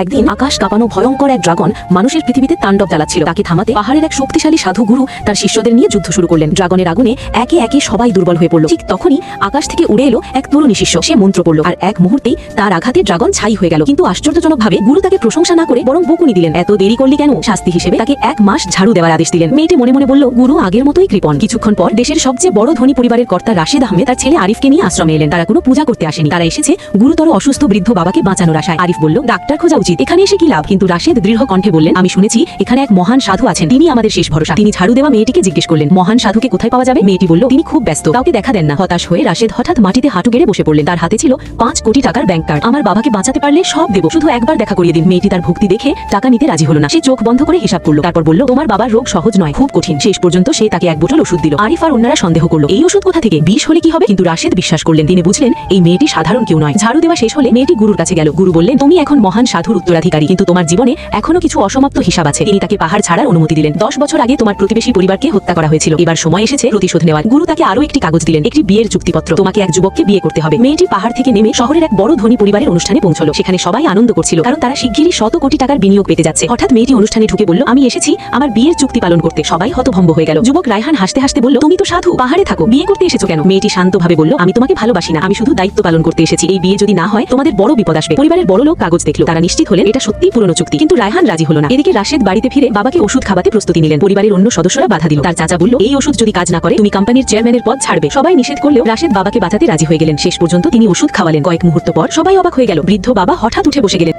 একদিন আকাশ কাঁপানো ভয়ঙ্কর এক ড্রাগন মানুষের পৃথিবীতে তাণ্ডব চালাচ্ছিল। তাকে থামাতে পাহাড়ের এক শক্তিশালী সাধু গুরু তার শিষ্যদের নিয়ে যুদ্ধ শুরু করলেন। ড্রাগনের আগুনে একে একে সবাই দুর্বল হয়ে পড়ল। ঠিক তখনই আকাশ থেকে উড়ে এলো এক তরুণী শিষ্য। সে মন্ত্র পড়ল আর এক মুহূর্তেই তার আঘাতে ড্রাগন ছাই হয়ে গেল। কিন্তু আশ্চর্যজনকভাবে গুরু তাকে প্রশংসা না করে বরং বকুনি দিলেন। এত দেরি করলি কেন? শাস্তি হিসেবে তাকে 1 মাস ঝাড়ু দেওয়ার আদেশ দিলেন। মেয়েটি মনে মনে বলল, গুরু আগের মতোই কৃপণ। কিছুক্ষণ পর দেশের সবচেয়ে বড় ধনী পরিবারের কর্তা রাশেদ আহমেদ তার ছেলে আরিফকে নিয়ে আশ্রমে এলেন। তারা কোনো পূজা করতে আসেনি, তারা এসেছে গুরুতর অসুস্থ বৃদ্ধ বাবাকে বাঁচানোর আশায়। আরিফ বলল, ডাক্তার খোঁজা উচিত, এখানে এসে কি লাভ? কিন্তু রাশেদ দৃঢ় কণ্ঠে বললেন, আমি শুনেছি এখানে এক মহান সাধু আছেন, তিনি আমাদের শেষ ভরসা। তিনি ঝাড়ু দেওয়া মেয়েটিকে জিজ্ঞেস করলেন, মহান সাধুকে কোথায় পাওয়া যাবে? মেয়েটি বলল, তিনি খুব ব্যস্ত, কাউকে দেখা দেন না। হতাশ হয়ে রাশেদ হঠাৎ মাটিতে হাঁটু গেড়ে বসে পড়লেন। তার হাতে ছিল 5 কোটি টাকার ব্যাংক কার্ড। আমার বাবাকে বাঁচাতে পারলে সব দেব, শুধু একবার দেখা করিয়ে দিন। মেয়েটি তার ভক্তি দেখে টাকা নিতে রাজি হলো না। সে চোখ বন্ধ করে হিসাব করলো, তারপর বলল, তোমার বাবার রোগ সহজ নয়, খুব কঠিন। শেষ পর্যন্ত সে তাকে 1 বোতল ওষুধ দিল। আরিফ আর অন্যরা সন্দেহ করলো, এই ওষুধ কোথা থেকে? বিষ হলে কি হবে? কিন্তু রাশেদ বিশ্বাস করলেন। তিনি বুঝলেন এই মেয়েটি সাধারণ কেউ নয়। ঝাড়ু দেওয়া শেষ হলে মেয়েটি গুরুর কাছে গেল। গুরু বললেন, তুমি এখন মহান সাধুর উত্তরাধিকারী, কিন্তু তোমার জীবনে এখনো কিছু অসমাপ্ত হিসাব আছে। তিনি তাকে পাহাড় ছাড়ার অনুমতি দিলেন। 10 বছর আগে তোমার প্রতিবেশী পরিবারকে হত্যা করা হয়েছিল, এবার সময় এসেছে প্রতিশোধ নেওয়ার। গুরু তাকে আরো একটি কাগজ দিলেন, একটি বিয়ের চুক্তিপত্র। তোমাকে এক যুবককে বিয়ে করতে হবে। মেয়েটি পাহাড় থেকে নেমে শহরের এক বড় ধনী পরিবারের অনুষ্ঠানে পৌঁছলো। সেখানে সবাই আনন্দ করছিল, কারণ তারা শিগগিরই 100 কোটি টাকার বিনিয়োগ পেতে যাচ্ছে। হঠাৎ মেয়েটি অনুষ্ঠানে ঢুকে বলল, আমি এসেছি আমার বিয়ের চুক্তি পালন করতে। সবাই হতভম্ব হয়ে গেল। যুবক রায়হান হাসতে হাসতে বলল, তুমি তো সাধু, পাহাড়ে থাকো, বিয়ে করতে এসেছো কেন? মেয়েটি শান্তভাবে বলল, আমি তোমাকে ভালোবাসি না, আমি শুধু দায়িত্ব পালন করতে এসেছি। এই বিয়ে যদি না হয় তোমাদের বড় বিপদ আসবে। পরিবারের বড় লোক কাগজ দেখলো, তারা নিশ্চিত হলেন এটা সত্যিই পুরনো চুক্তি। কিন্তু রায়হান রাজি হলো না। এদিকে রাশেদ বাড়িতে ফিরে বাবাকে ওষুধ খাওয়াতে প্রস্তুতি নিলেন। পরিবারের অন্য সদস্যরা বাধা দিল। তার চাচা বলল, এই ওষুধ যদি কাজ না করে তুমি কোম্পানির চেয়ারম্যানের পদ ছাড়বে। সবাই নিষেধ করলেও রাশেদ বাবাকে বাঁচাতে রাজি হয়ে গেলেন। শেষ পর্যন্ত তিনি ওষুধ খাওয়ালেন। কয়েক মুহূর্ত পর সবাই অবাক হয়ে গেল, বৃদ্ধ বাবা হঠাৎ উঠে বসে গেলেন।